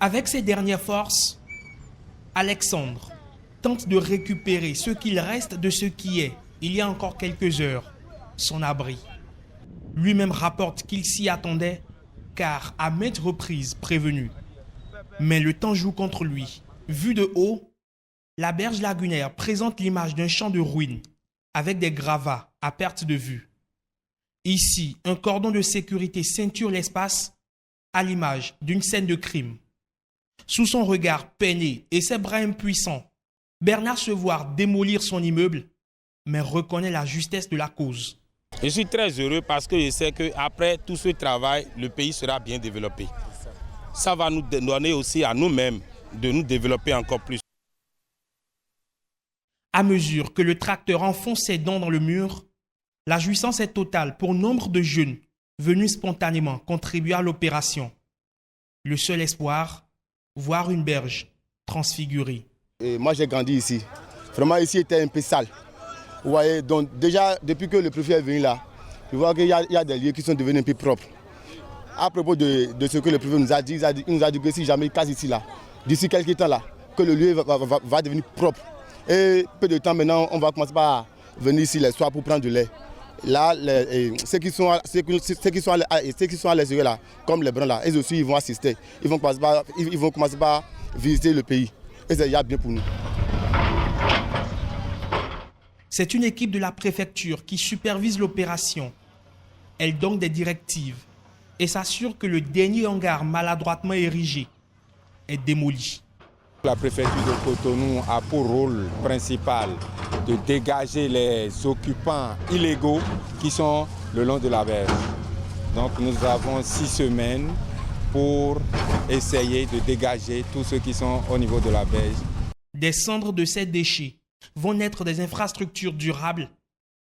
Avec ses dernières forces, Alexandre tente de récupérer ce qu'il reste de ce qui est, il y a encore quelques heures, son abri. Lui-même rapporte qu'il s'y attendait, car à maintes reprises prévenu. Mais le temps joue contre lui. Vu de haut, la berge lagunaire présente l'image d'un champ de ruines, avec des gravats à perte de vue. Ici, un cordon de sécurité ceinture l'espace, à l'image d'une scène de crime. Sous son regard peiné et ses bras impuissants, Bernard se voit démolir son immeuble, mais reconnaît la justesse de la cause. Je suis très heureux parce que je sais qu'après tout ce travail, le pays sera bien développé. Ça va nous donner aussi à nous-mêmes de nous développer encore plus. À mesure que le tracteur enfonce ses dents dans le mur, la jouissance est totale pour nombre de jeunes venus spontanément contribuer à l'opération. Le seul espoir, voir une berge transfigurée. Et moi j'ai grandi ici. Vraiment ici était un peu sale. Vous voyez, donc déjà depuis que le préfet est venu là, je vois qu'il y a des lieux qui sont devenus un peu propres. À propos de ce que le préfet nous a dit, il nous a dit que si jamais il casse ici là, d'ici quelques temps là, que le lieu va devenir propre. Et peu de temps maintenant, on va commencer par venir ici les soirs pour prendre du lait. Là, ceux qui sont à l'extérieur là, comme les Bruns là, eux aussi ils vont assister. Ils vont commencer par visiter le pays. Et c'est bien pour nous. C'est une équipe de la préfecture qui supervise l'opération. Elle donne des directives et s'assure que le dernier hangar maladroitement érigé est démoli. La préfecture de Cotonou a pour rôle principal de dégager les occupants illégaux qui sont le long de la berge. Donc nous avons 6 semaines pour essayer de dégager tous ceux qui sont au niveau de la berge. Des cendres de ces déchets vont naître des infrastructures durables.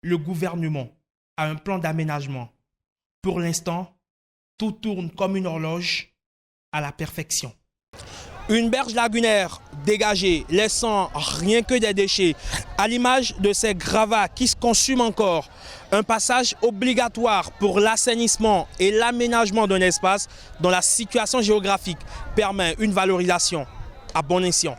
Le gouvernement a un plan d'aménagement. Pour l'instant, tout tourne comme une horloge à la perfection. Une berge lagunaire dégagée, laissant rien que des déchets, à l'image de ces gravats qui se consument encore. Un passage obligatoire pour l'assainissement et l'aménagement d'un espace dont la situation géographique permet une valorisation à bon escient.